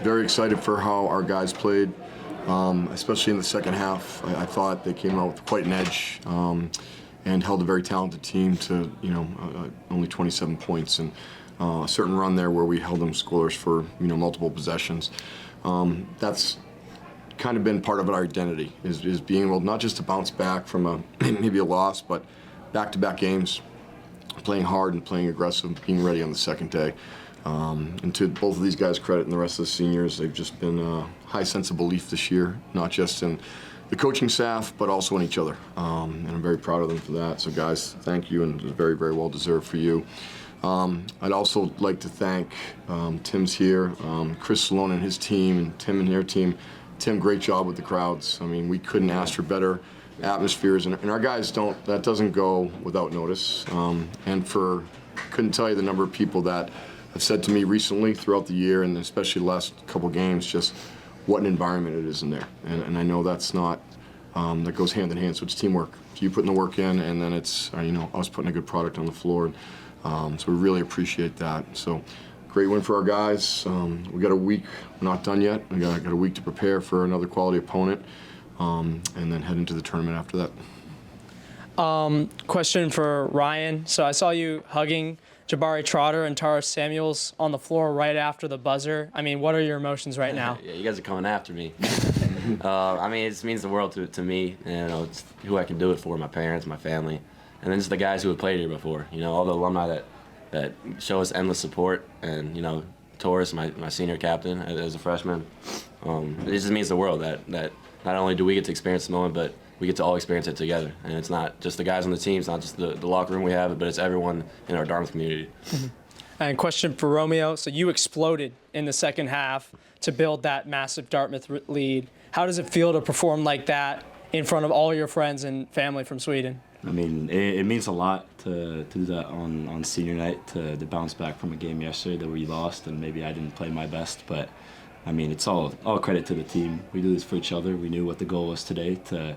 very excited for how our guys played, especially in the second half. I thought they came out with quite an edge and held a very talented team to only 27 points, and a certain run there where we held them scoreless for multiple possessions. That's kind of been part of our identity, is being able not just to bounce back from maybe a loss, but back-to-back games, playing hard and playing aggressive, being ready on the second day. And to both of these guys' credit and the rest of the seniors, they've just been a high sense of belief this year, not just in the coaching staff, but also in each other. And I'm very proud of them for that. So guys, thank you, and very, very well deserved for you. I'd also like to thank Tim's here, Chris Salone and his team, and Tim and their team. Tim, great job with the crowds. I mean, we couldn't ask for better atmospheres, and our guys that doesn't go without notice. Couldn't tell you the number of people that have said to me recently throughout the year, and especially the last couple games, just what an environment it is in there. And I know that's not, that goes hand in hand, so it's teamwork. So you putting the work in, and then it's, us putting a good product on the floor. So we really appreciate that. So great win for our guys. We got a week, we're not done yet. We got a week to prepare for another quality opponent, and then head into the tournament after that. Question for Ryan. So I saw you hugging Jabari Trotter and Tara Samuels on the floor right after the buzzer. I mean, what are your emotions right now? Yeah, you guys are coming after me. It just means the world to me. It's who I can do it for, my parents, my family, and then just the guys who have played here before. All the alumni that show us endless support, and Taurus, my senior captain as a freshman. It just means the world that not only do we get to experience the moment, but we get to all experience it together. And it's not just the guys on the team, it's not just the locker room we have, but it's everyone in our Dartmouth community. Mm-hmm. And question for Romeo. So you exploded in the second half to build that massive Dartmouth lead. How does it feel to perform like that in front of all your friends and family from Sweden? I mean, it means a lot to do that on senior night, to bounce back from a game yesterday that we lost, and maybe I didn't play my best, but I mean, it's all credit to the team. We do this for each other. We knew what the goal was today, to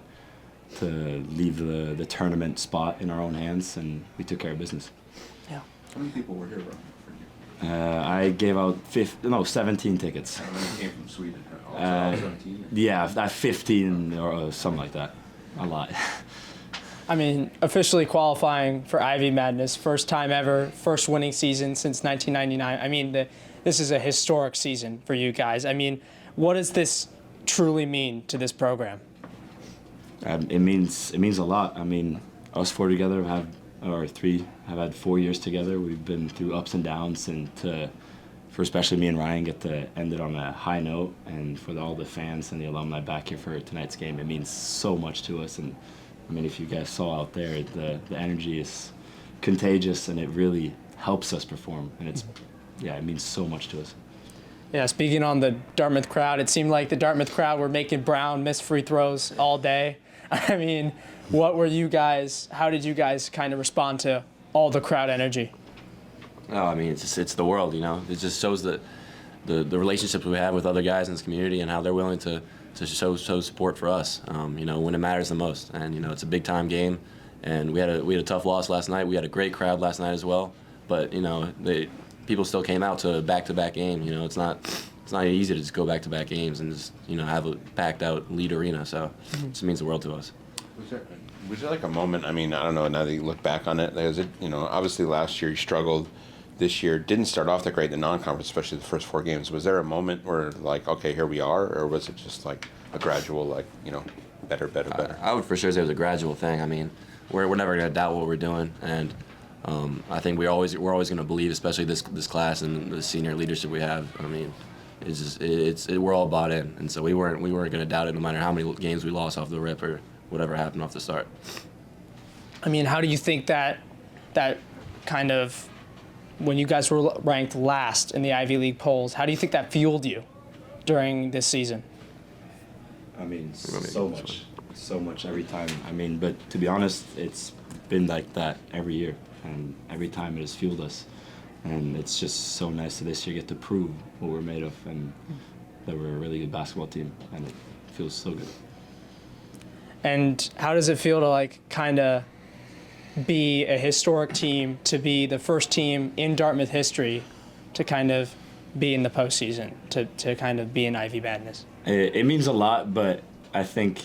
leave the tournament spot in our own hands, and we took care of business. Yeah. How many people were here for you? I gave out 17 tickets. How many came from Sweden? 17? Yeah, 15 or something like that. A lot. I mean, officially qualifying for Ivy Madness, first time ever, first winning season since 1999. I mean, this is a historic season for you guys. I mean, what does this truly mean to this program? It means a lot. I mean, us four together have had 4 years together. We've been through ups and downs, and for especially me and Ryan get to end it on a high note, and for all the fans and the alumni back here for tonight's game, it means so much to us. And I mean, if you guys saw out there, the energy is contagious, and it really helps us perform. And it means so much to us. Yeah, speaking on the Dartmouth crowd, it seemed like the Dartmouth crowd were making Brown miss free throws all day. I mean, how did you guys kind of respond to all the crowd energy? Oh, I mean, it's the world, It just shows the relationships we have with other guys in this community, and how they're willing to show support for us, when it matters the most. And, it's a big-time game, and we had a tough loss last night. We had a great crowd last night as well, but, people still came out to a back-to-back game. It's not easy to just go back-to-back games and just have a packed-out lead arena. So it just means the world to us. Was there like a moment? I mean, I don't know. Now that you look back on it, obviously last year you struggled. This year didn't start off that great in the non-conference, especially the first 4 games. Was there a moment where okay, here we are, or was it just like a gradual better? I would for sure say it was a gradual thing. I mean, we're never gonna doubt what we're doing, and I think we're always going to believe, especially this class and the senior leadership we have. I mean, we're all bought in, and so we weren't going to doubt it, no matter how many games we lost off the rip or whatever happened off the start. I mean, how do you think that kind of, when you guys were ranked last in the Ivy League polls, how do you think that fueled you during this season? I mean, so much every time. I mean, but to be honest, it's been like that every year. And every time it has fueled us. And it's just so nice to this year get to prove what we're made of, and that we're a really good basketball team, and it feels so good. And how does it feel to kind of be a historic team, to be the first team in Dartmouth history to kind of be in the postseason, to kind of be in Ivy Madness? It means a lot, but I think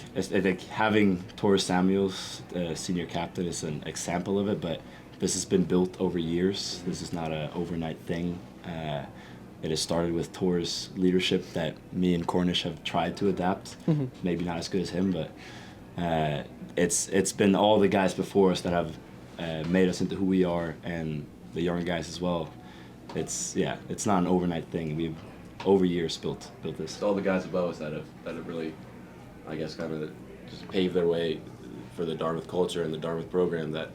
having Torres Samuels, senior captain, is an example of it. But this has been built over years. This is not an overnight thing. It has started with Torres' leadership that me and Cornish have tried to adapt. Mm-hmm. Maybe not as good as him, but it's been all the guys before us that have made us into who we are, and the younger guys as well. It's not an overnight thing. We've over years built this. It's all the guys above us that have really, I guess, kind of just paved their way for the Dartmouth culture and the Dartmouth program. That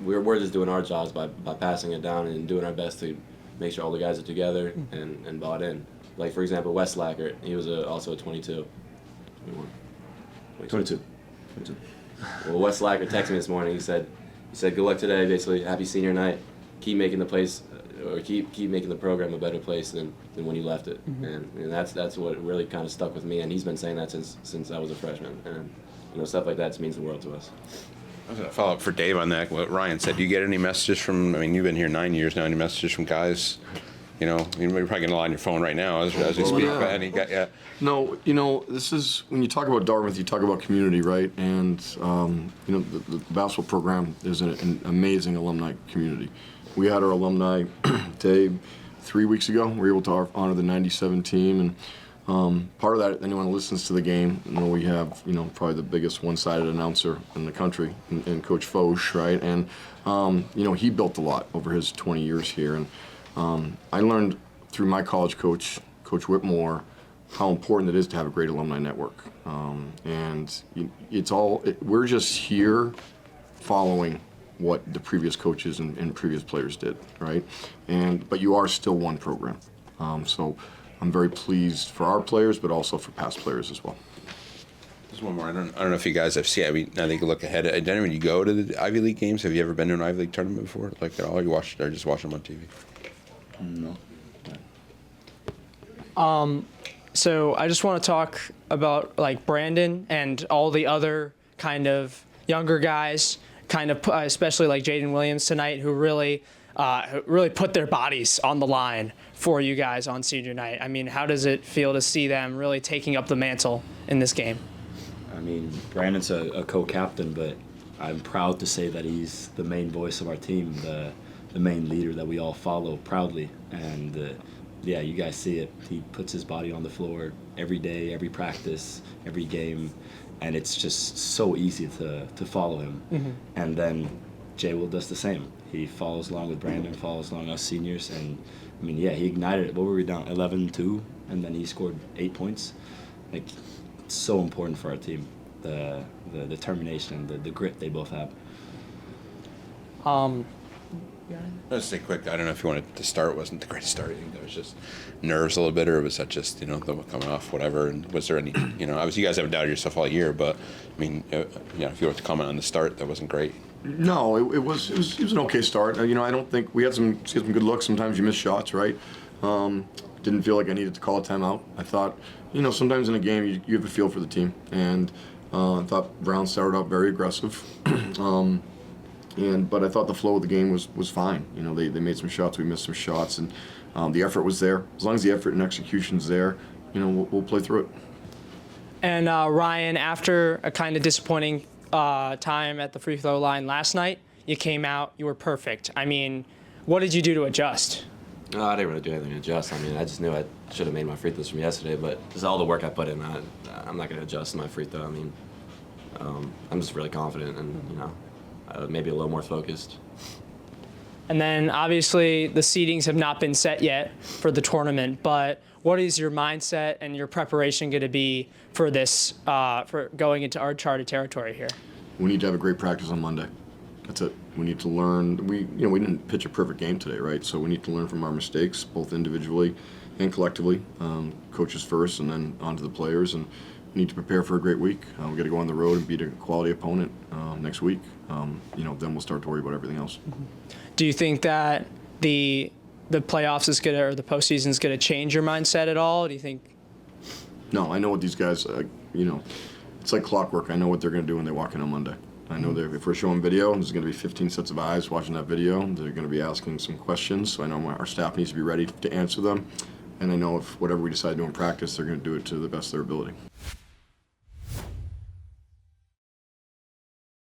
we're just doing our jobs by passing it down and doing our best to make sure all the guys are together and bought in. Like, for example, Wes Lackert, he was also a 22. 22. Well, Wes Lackert texted me this morning. He said, good luck today, basically, happy senior night. Keep making the place, or keep making the program a better place than when you left it. Mm-hmm. And that's what really kind of stuck with me, and he's been saying that since I was a freshman. And stuff like that means the world to us. I was going to follow up for Dave on that, what Ryan said. Do you get any messages from, I mean, you've been here 9 years now, any messages from guys? You're probably going to lie on your phone right now as we speak. Yeah. But any guy, No, this is, when you talk about Dartmouth, you talk about community, right? And, the basketball program is an amazing alumni community. We had our alumni day 3 weeks ago. We were able to honor the 97 team. And part of that, anyone who listens to the game, we have, probably the biggest one-sided announcer in the country, in Coach Foch, right? And, he built a lot over his 20 years here. And I learned through my college coach, Coach Whitmore, how important it is to have a great alumni network. We're just here following what the previous coaches and previous players did, right? But you are still one program. So I'm very pleased for our players, but also for past players as well. There's one more. I don't know if you guys have seen. I mean, I think you look ahead. When you go to the Ivy League games, have you ever been to an Ivy League tournament before, like at all? You watch, or just watch them on TV? No. So I just want to talk about like Brandon and all the other kind of younger guys, especially like Jaden Williams tonight, who really put their bodies on the line for you guys on senior night. I mean, how does it feel to see them really taking up the mantle in this game? I mean, Brandon's a co-captain, but I'm proud to say that he's the main voice of our team, the main leader that we all follow proudly. And you guys see it. He puts his body on the floor every day, every practice, every game, and it's just so easy to follow him. Mm-hmm. And then Jay Will does the same. He follows along with Brandon, follows along us seniors, and I mean, he ignited it. What were we down? 11-2, and then he scored 8 points. Like, it's so important for our team, the determination, the grit they both have. Let's say quick. I don't know if you wanted to start. Wasn't the greatest start. I think that was just nerves a little bit, or was that just the coming off whatever? And was there any obviously you guys haven't doubted yourself all year, but I mean if you were to comment on the start, that wasn't great. No, it was an okay start. I don't think we had some good looks. Sometimes you miss shots, right? Didn't feel like I needed to call a timeout. I thought, sometimes in a game you have a feel for the team, and I thought Brown started out very aggressive, but I thought the flow of the game was fine. They made some shots, we missed some shots, and the effort was there. As long as the effort and execution's there, we'll play through it. And Ryan, after a kind of disappointing time at the free throw line last night, you came out, you were perfect. I mean, what did you do to adjust? No, I didn't really do anything to adjust. I mean, I just knew I should have made my free throws from yesterday, but just all the work I put in, I'm not going to adjust my free throw. I mean, I'm just really confident and, maybe a little more focused. And then, obviously, the seedings have not been set yet for the tournament, but what is your mindset and your preparation going to be for this, for going into uncharted territory here? We need to have a great practice on Monday. That's it. We need to learn. We didn't pitch a perfect game today, right? So we need to learn from our mistakes, both individually and collectively. Coaches first, and then on to the players. And we need to prepare for a great week. We got to go on the road and beat a quality opponent next week. Then we'll start to worry about everything else. Do you think that the playoffs or the postseason is going to change your mindset at all? Do you think? No, I know what these guys. It's like clockwork. I know what they're going to do when they walk in on Monday. I know that if we're showing video, there's going to be 15 sets of eyes watching that video. They're going to be asking some questions, so I know our staff needs to be ready to answer them. And I know if whatever we decide to do in practice, they're going to do it to the best of their ability.